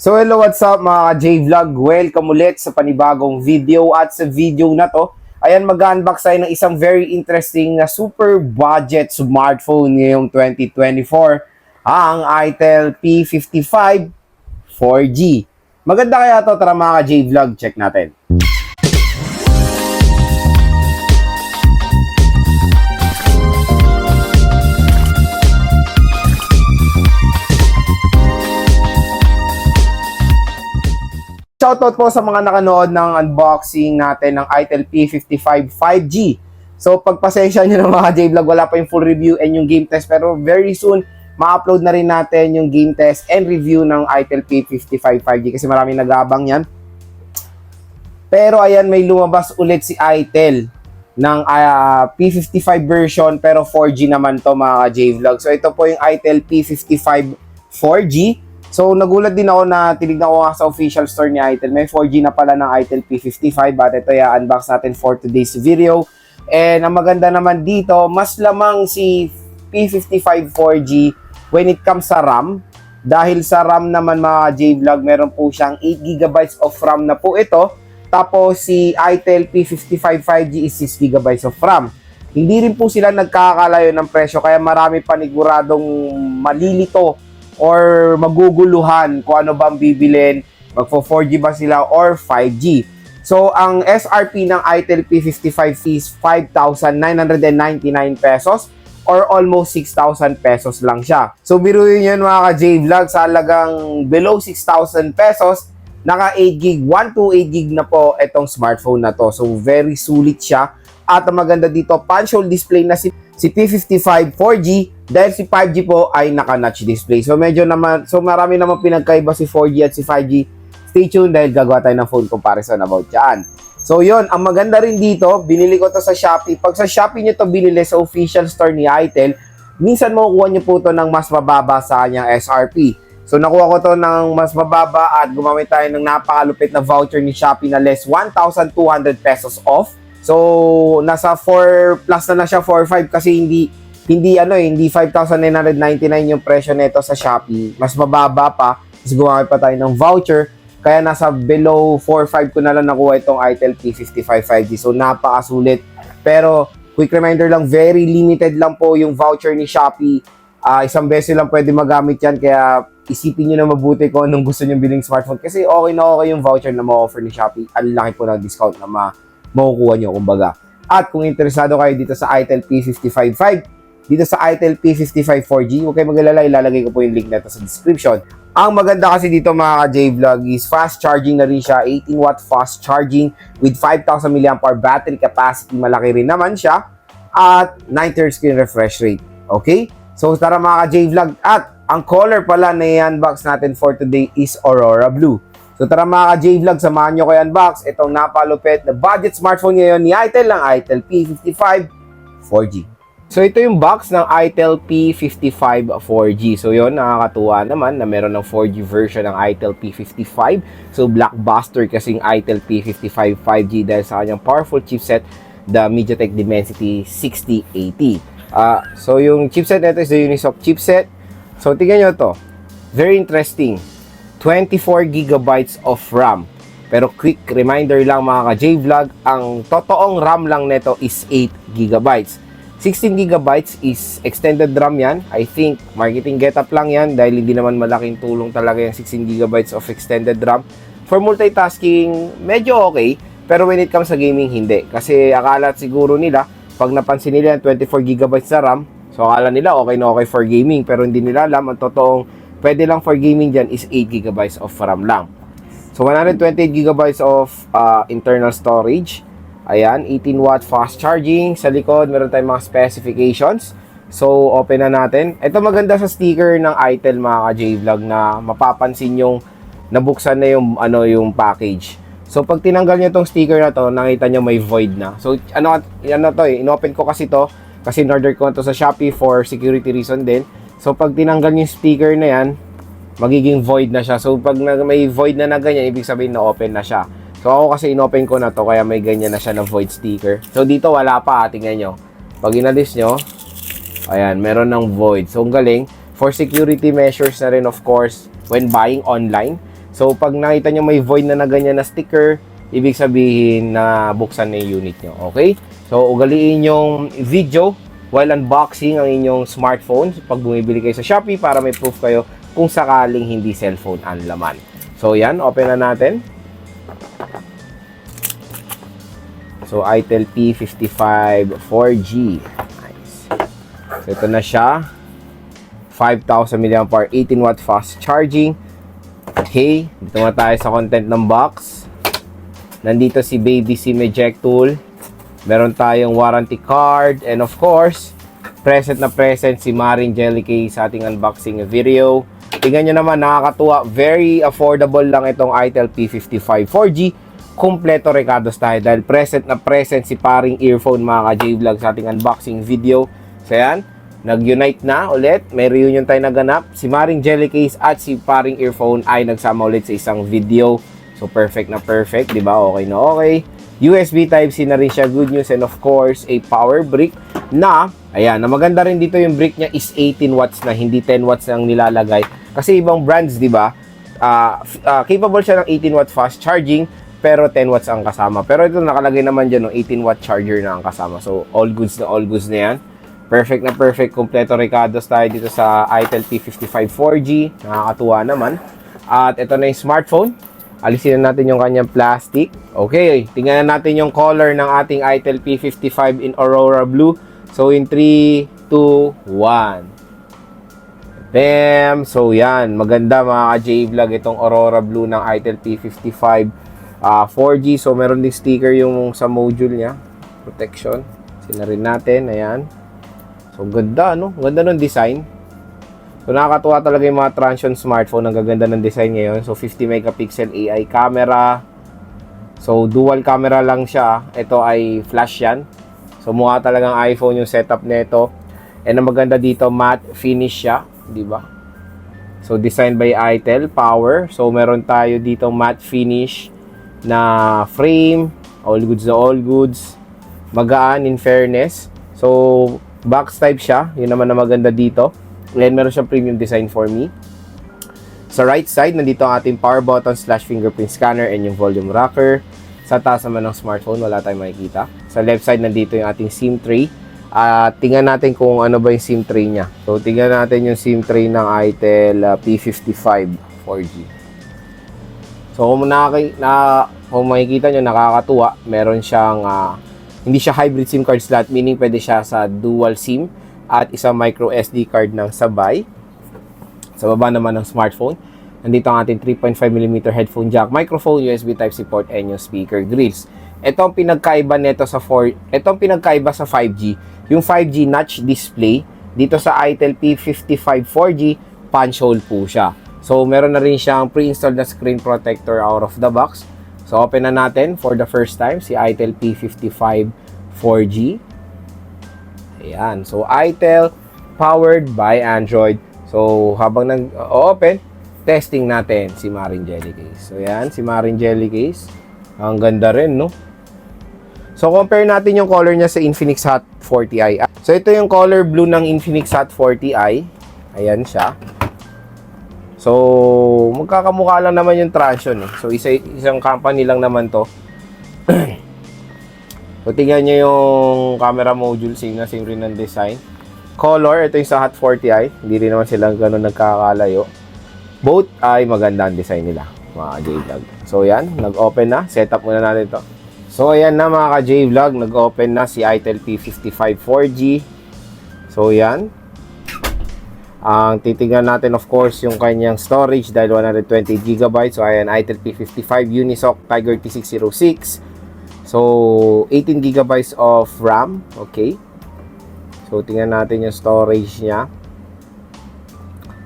So hello, what's up mga J-Vlog? Welcome ulit sa panibagong video at sa video na to, ayan mag-unbox tayo ng isang very interesting na super budget smartphone ngayong 2024, ang Itel P55 4G. Maganda kaya to? Tara mga J-Vlog, check natin. Shoutout po sa mga nakanood ng unboxing natin ng Itel P55 5G. So pagpasensya nyo ng mga J-Vlog, wala pa yung full review and yung game test, pero very soon ma-upload na rin natin yung game test and review ng Itel P55 5G kasi maraming nag-aabang yan. Pero ayan, may lumabas ulit si Itel ng P55 version pero 4G naman to mga J-Vlog. So ito po yung Itel P55 4G. So, nagulat din ako na tinignan ko nga sa official store ni Itel. May 4G na pala ng Itel P55 at ito yung unbox natin for today's video. And ang maganda naman dito, mas lamang si P55 4G when it comes sa RAM. Dahil sa RAM naman mga J-Vlog, meron po siyang 8GB of RAM na po ito. Tapos si Itel P55 5G is 6GB of RAM. Hindi rin po sila nagkakalayo ng presyo kaya marami paniguradong malilito or maguguluhan kung ano bang bibilin, magpo 4G ba sila or 5G. So, ang SRP ng Itel P55 is 5,999 pesos or almost 6,000 pesos lang siya. So, biruin yun mga ka-J-Vlog, sa halagang below 6,000 pesos, naka 8GB, 128GB na po itong smartphone na to. So, very sulit siya. At ang maganda dito, punch hole display na si P55 4G dahil si 5G po ay naka-notch display. So medyo naman, so marami naman pinagkaiba si 4G at si 5G. Stay tuned dahil gagawa tayo ng phone comparison about dyan. So yun, ang maganda rin dito, binili ko to sa Shopee. Pag sa Shopee nyo to binili sa official store ni Itel, minsan makukuha nyo po to ng mas mababa sa kanyang SRP. So nakuha ko to ng mas mababa at gumamit tayo ng napakalupit na voucher ni Shopee na less 1,200 pesos off. So, nasa 4 plus na siya, 4,500 kasi hindi 5,999 yung presyo nito sa Shopee. Mas mababa pa, kasi gumamit pa tayo ng voucher. Kaya nasa below 4,500 ko na lang nakuha itong Itel P55 5G. So, napakasulit. Pero, quick reminder lang, very limited lang po yung voucher ni Shopee. Isang beses lang pwede magamit yan, kaya isipin nyo na mabuti kung anong gusto nyo biling smartphone. Kasi okay na okay yung voucher na ma-offer ni Shopee. Ang laki po ng discount na makukuha nyo, kumbaga. At kung interesado kayo dito sa Itel P55 5, dito sa Itel P55 4G, huwag kayo mag-alala, ilalagay ko po yung link nito sa description. Ang maganda kasi dito mga J-Vlog is fast charging na rin siya, 18W fast charging with 5,000 mAh battery capacity, malaki rin naman siya, at 9Hz screen refresh rate. Okay? So tara mga J-Vlog, at ang color pala na i-unbox natin for today is Aurora Blue. So tara mga ka-J-Vlog, samahan nyo kayo unbox itong napalupit na budget smartphone ngayon ni Itel, ng Itel P55 4G. So ito yung box ng Itel P55 4G. So yun, nakakatuwa naman na meron ng 4G version ng Itel P55. So blockbuster kasing Itel P55 5G dahil sa kanyang powerful chipset, the MediaTek Dimensity 6080. So yung chipset nito is the Unisoc chipset. So tingnan nyo to, very interesting. 24GB of RAM. Pero quick reminder lang mga ka-J-Vlog, ang totoong RAM lang nito is 8GB. 16GB is extended RAM yan. I think marketing getup lang yan dahil hindi naman malaking tulong talaga yung 16GB of extended RAM. For multitasking, medyo okay. Pero when it comes sa gaming, hindi. Kasi akala siguro nila, pag napansin nila yung 24GB na RAM, so akala nila okay na okay for gaming. Pero hindi nila alam, ang totoong pwede lang for gaming dyan is 8GB of RAM lang. So, 128GB of internal storage. Ayan, 18W fast charging. Sa likod, meron tayong mga specifications. So, open na natin. Ito maganda sa sticker ng Itel mga ka-J-Vlog na mapapansin yung nabuksan na yung package. So, pag tinanggal nyo itong sticker na to, nakita nyo may void na. So, inopen ko kasi to kasi in-order ko to sa Shopee for security reason din. So, pag tinanggal yung sticker na yan, magiging void na siya. So, pag may void na ganyan, ibig sabihin na open na siya. So, ako kasi inopen ko na to, kaya may ganyan na siya na void sticker. So, dito wala pa, tingnan nyo. Pag inalis nyo, ayan, meron ng void. So, ang galing. For security measures na rin, of course, when buying online, So, pag nakita nyo may void na ganyan na sticker, ibig sabihin na buksan na yung unit nyo. Okay? So, ugaliin yung video while unboxing ang inyong smartphone pag bumibili kayo sa Shopee para may proof kayo kung sakaling hindi cellphone ang laman. So, yan. Open na natin. So, ITEL P55 4G. Nice. So, ito na siya. 5,000 mAh, 18 watt fast charging. Okay. Dito na tayo sa content ng box. Nandito si Baby SIM eject tool. Meron tayong warranty card. And of course, present na present si Maring Jelly Case sa ating unboxing video. Tingnan nyo naman, nakakatuwa. Very affordable lang itong ITEL P55 4G. Kompleto recados tayo dahil present na present si paring earphone mga ka-J-Vlog sa ating unboxing video. So yan, nag-unite na ulit. May reunion tayo naganap. Si Maring Jelly Case at si paring earphone ay nagsama ulit sa isang video. So perfect na perfect, di ba? Okay na okay. USB Type-C na rin siya, good news, and of course, a power brick na, ayan, na maganda rin dito yung brick niya is 18 watts na, hindi 10 watts ang nilalagay. Kasi ibang brands, di ba, capable siya ng 18 watt fast charging, pero 10 watts ang kasama. Pero ito nakalagay naman dyan, no, 18 watt charger na ang kasama. So, all goods na yan. Perfect na perfect, kompleto recados tayo dito sa ITEL P55 4G. Nakakatuwa naman. At ito na yung smartphone. Alisin na natin yung kanyang plastic. Okay, tingnan na natin yung color ng ating ITEL P55 in Aurora Blue. So, in 3, 2, 1. Bam! So, yan. Maganda mga ka-J-Vlog itong Aurora Blue ng ITEL P55 4G. So, meron din sticker yung sa module niya. Protection. Sina rin natin. Ayan. So, ganda, no? Ganda ng design. So, nakakatuwa talaga yung mga Transsion smartphone. Ang gaganda ng design ngayon. So, 50 megapixel AI camera. So, dual camera lang siya. Ito ay flash yan. So, mukha talagang iPhone yung setup nito. And ang maganda dito, matte finish siya. Diba? So, designed by ITEL. Power. So, meron tayo dito matte finish na frame. All goods na all goods. Magaan in fairness. So, box type siya. Yun naman na maganda dito. And meron siyang premium design for me. Sa right side, nandito ang ating power button / fingerprint scanner and yung volume rocker. Sa taas naman ng smartphone, wala tayong makikita. Sa left side, nandito yung ating SIM tray. Tingnan natin kung ano ba yung SIM tray niya. So, tingnan natin yung SIM tray ng ITEL P55 4G. So, kung makikita nyo, nakakatuwa. Meron siyang, hindi siya hybrid SIM card slot, meaning pwede siya sa dual SIM at isang micro SD card ng sabay. Sa baba naman ng smartphone, nandito ang ating 3.5mm headphone jack, microphone, USB Type-C port, and yung speaker grills. Ito ang pinagkaiba nito sa 5G. Yung 5G notch display, dito sa ITEL P55 4G, punch hole po siya. So, meron na rin siyang pre-installed na screen protector out of the box. So, open na natin for the first time si ITEL P55 4G. Ayan. So, ITEL powered by Android. So, habang nag-open, testing natin si Maring Jelly Case. So, ayan. Si Maring Jelly Case. Ang ganda rin, no? So, compare natin yung color niya sa Infinix Hot 40i. So, ito yung color blue ng Infinix Hot 40i. Ayan siya. So, magkakamukha lang naman yung Transsion, eh. So, isang company lang naman to. So, tingnan nyo yung camera module, same rin ng design. Color, ito yung sa Hot 40i. Hindi rin naman sila gano'n nagkakalayo. Both ay maganda ang design nila, mga J-Vlog. So, yan. Nag-open na. Setup muna natin ito. So, ayan na mga ka-J-Vlog. Nag-open na si ITEL P55 4G. So, yan. Ang titingnan natin, of course, yung kanyang storage dahil 120GB. So, ayan, ITEL P55 Unisoc Tiger T606. So, 18GB of RAM. Okay. So, tingnan natin yung storage niya.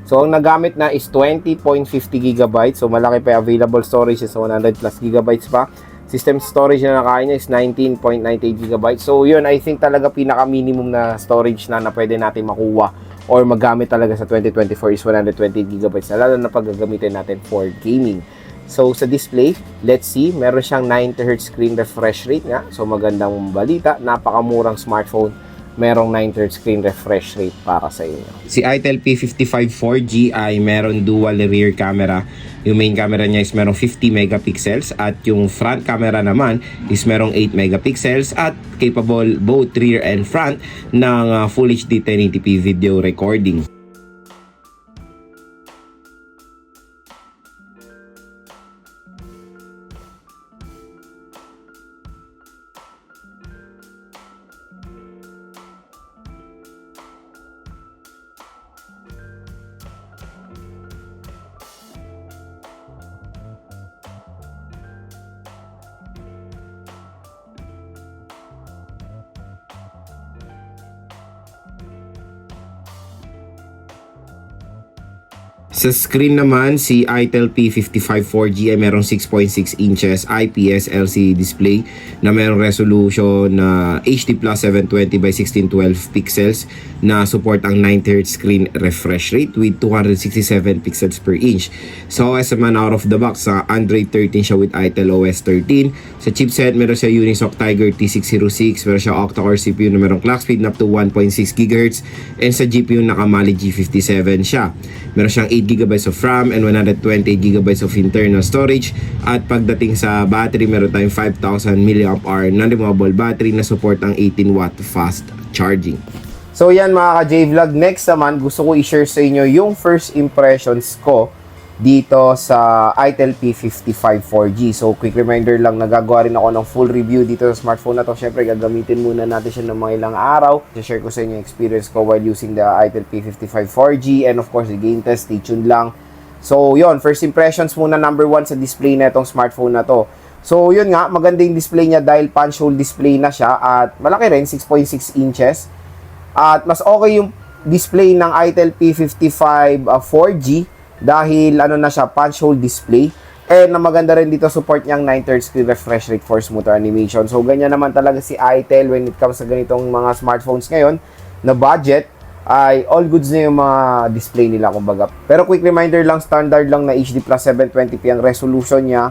So, ang nagamit na is 20.50GB. So, malaki pa available storage is 100+GB pa. System storage na nakain niya is 19.98GB. So, yun, I think talaga pinaka-minimum na storage na pwede natin makuha or magamit talaga sa 2024 is 120GB na, lalo na pag gagamitin natin for gaming. So, sa display, let's see, meron siyang 90Hz screen refresh rate nga. So, magandang balita. Napakamurang smartphone merong 9/3 screen refresh rate para sa inyo. Si Itel P55 4G ay meron dual rear camera. Yung main camera niya is merong 50 megapixels at yung front camera naman is merong 8 megapixels at capable both rear and front ng Full HD 1080p video recording. Sa screen naman, si Itel P55 4G ay merong 6.6 inches IPS LCD display na merong resolution na HD Plus 720 by 1612 pixels na support ang 9/3 screen refresh rate with 267 pixels per inch. So as naman out of the box, sa Android 13 siya with Itel OS 13. Sa chipset, meron siya Unisoc Tiger T606, meron siya octa-core CPU na merong clock speed na up to 1.6 GHz, and sa GPU nakamali G57 siya. Meron siyang 8GB of RAM and 128GB of internal storage. At pagdating sa battery, meron tayong 5,000 mAh non-removable battery na support ang 18W fast charging. So yan mga ka-J-Vlog, next naman gusto ko i-share sa inyo yung first impressions ko dito sa Itel P55 4G. So quick reminder lang, nagagawa rin ako ng full review dito sa smartphone na to. Syempre gagamitin muna natin siya ng mga ilang araw. I-share ko sa inyo yung experience ko while using the Itel P55 4G, and of course the game test, stay tuned lang. So yun, first impressions muna, number one sa display na itong smartphone na to. So yun nga, maganda yung display niya dahil punch hole display na siya at malaki rin, 6.6 inches. At mas okay yung display ng Itel P55 4G dahil ano na siya, punch hole display. And na maganda rin dito, support niyang 9/3 screen refresh rate for smoother animation. So ganyan naman talaga si Itel when it comes sa ganitong mga smartphones ngayon na budget, ay all goods na yung mga display nila kumbaga. Pero quick reminder lang, standard lang na HD Plus 720p ang resolution niya.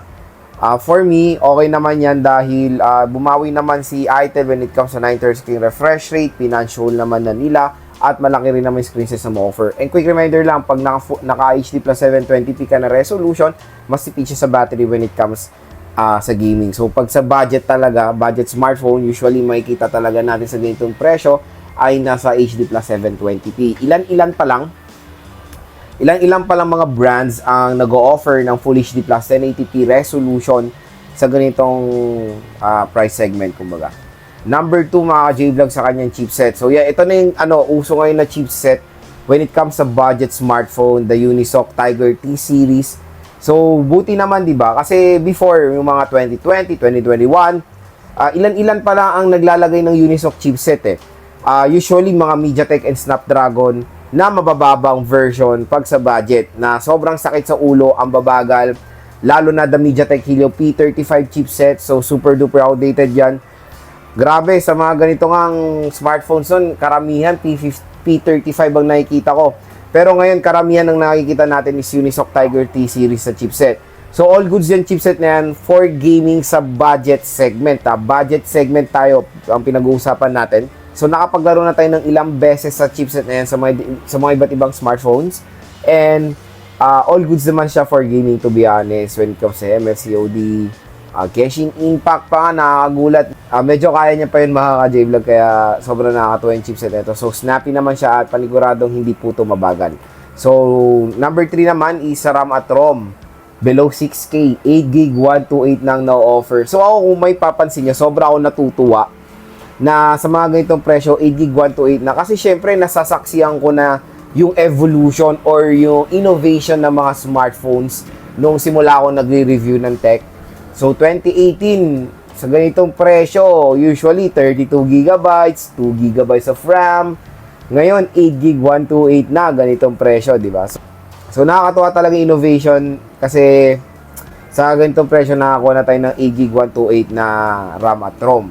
For me, okay naman yan dahil bumawi naman si Itel when it comes sa 9/3 screen refresh rate, pinunch hole naman na nila, at malaki rin naman yung screen size na ma-offer. And quick reminder lang, pag naka HD Plus 720p ka na resolution, mas tipid siya sa battery when it comes sa gaming. So pag sa budget talaga, budget smartphone, usually makikita talaga natin sa ganitong presyo ay nasa HD Plus 720p. Ilan-ilan pa lang mga brands ang nag-o-offer ng Full HD Plus 1080p resolution sa ganitong price segment kumbaga. Number 2 mga J-Vlog sa kanyang chipset. So yeah, ito na yung uso ngayon na chipset when it comes sa budget smartphone, the Unisoc Tiger T series. So buti naman 'di ba? Kasi before yung mga 2020, 2021, ilan-ilan pa lang ang naglalagay ng Unisoc chipset eh. Usually mga MediaTek and Snapdragon na mabababang version pag sa budget na sobrang sakit sa ulo, ang babagal, lalo na the MediaTek Helio P35 chipset. So super duper outdated 'yan. Grabe, sa mga ganito ngang smartphones nun, karamihan P35 ang nakikita ko. Pero ngayon, karamihan ang nakikita natin is Unisoc Tiger T series sa chipset. So, all goods yan chipset na yan for gaming sa budget segment. Budget segment tayo ang pinag-uusapan natin. So, nakapaglaro na tayo ng ilang beses sa chipset na yan sa mga iba't ibang smartphones. And, all goods naman siya for gaming, to be honest, when it comes to MFCOD, Genshin Impact pa, nakakagulat. Medyo kaya niya pa yun mga ka-J-Vlog, kaya sobrang nakakatuwa yung chipset nito. So snappy naman siya at paniguradong hindi po ito mabagal. So number 3 naman is RAM at ROM. Below 6K, 8GB 128 nang na-offer. So ako, kung may papansin niyo, sobra ako natutuwa na sa mga ganitong presyo, 8GB 128 na. Kasi syempre nasasaksihan ko na yung evolution or yung innovation ng mga smartphones nung simula ako nagre-review ng tech. So, 2018, sa ganitong presyo, usually 32GB, 2GB of RAM. Ngayon, 8GB 128 na, ganitong presyo, di ba? So, nakakatuwa talaga innovation kasi sa ganitong presyo nakakuha na tayo ng 8GB 128 na RAM at ROM.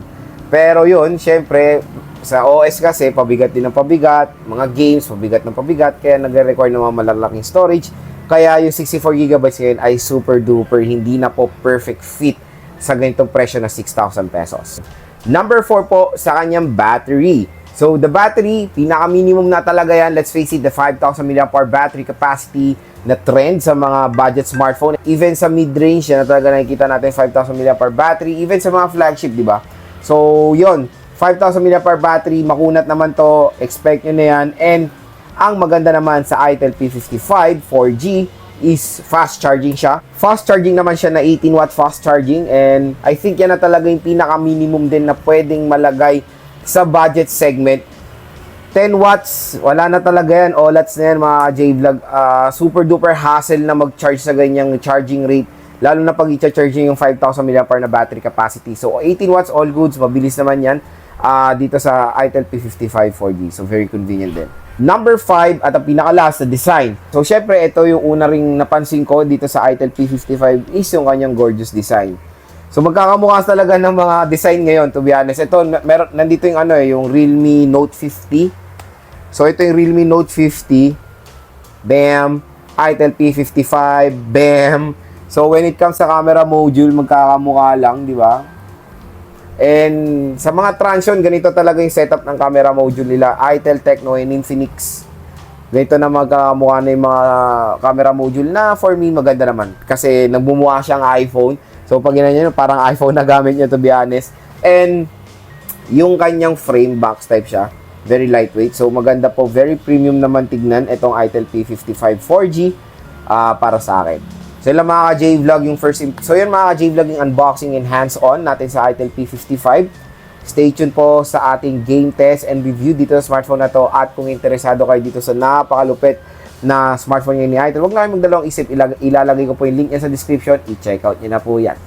Pero yun, syempre, sa OS kasi, pabigat din ng pabigat, mga games, pabigat ng pabigat, kaya nagre-require ng mga malalaking storage. Kaya yung 64GB ngayon ay super duper, hindi na po perfect fit sa ganitong presyo na 6,000 pesos. Number 4 po sa kanyang battery. So, the battery, pinaka-minimum na talaga yan. Let's face it, the 5,000 mAh battery capacity na trend sa mga budget smartphone. Even sa mid-range, yan na talaga nakikita natin 5,000 mAh battery. Even sa mga flagship, di ba? So, yon 5,000 mAh battery, makunat naman to. Expect nyo na yan. And, ang maganda naman sa Itel P55 4G is fast charging siya. Fast charging naman siya na 18-watt fast charging. And, I think yan na talaga yung pinaka-minimum din na pwedeng malagay sa budget segment. 10 watts, wala na talaga yan. OLEDs na yan, mga J-Vlog. Super duper hassle na mag-charge sa ganyang charging rate. Lalo na pag i-charging yung 5,000 mAh na battery capacity. So, 18 watts, all goods. Mabilis naman yan dito sa Itel P55 4G. So, very convenient din. Number 5 at ang pinaka-last na design. So, syempre, ito yung una ring napansin ko dito sa Itel P55 is yung kanyang gorgeous design. So magkakamukha talaga ng mga design ngayon, to be honest. Ito, nandito yung yung Realme Note 50. So ito yung Realme Note 50. Bam! Itel P55. Bam! So when it comes sa camera module, magkakamukha lang, di ba? And sa mga Transsion, ganito talaga yung setup ng camera module nila. Itel, Tecno, and Infinix. Ganito na magkakamukha na yung mga camera module na for me maganda naman. Kasi nagbumuha siyang iPhone. So, pag ginanyan nyo, parang iPhone na gamit nyo, to be honest. And, yung kanyang frame, box type siya. Very lightweight. So, maganda po. Very premium naman tignan itong Itel P55 4G para sa akin. So, yun lang mga J-Vlog yung first... So, yun mga J-Vlog yung unboxing and hands-on natin sa Itel P55. Stay tuned po sa ating game test and review dito sa smartphone na to. At kung interesado kayo dito sa napakalupit na smartphone ngayon ni Itel, huwag na kayo magdalawang isip, ilalagay ko po yung link niya sa description, i-check out nyo na po yan.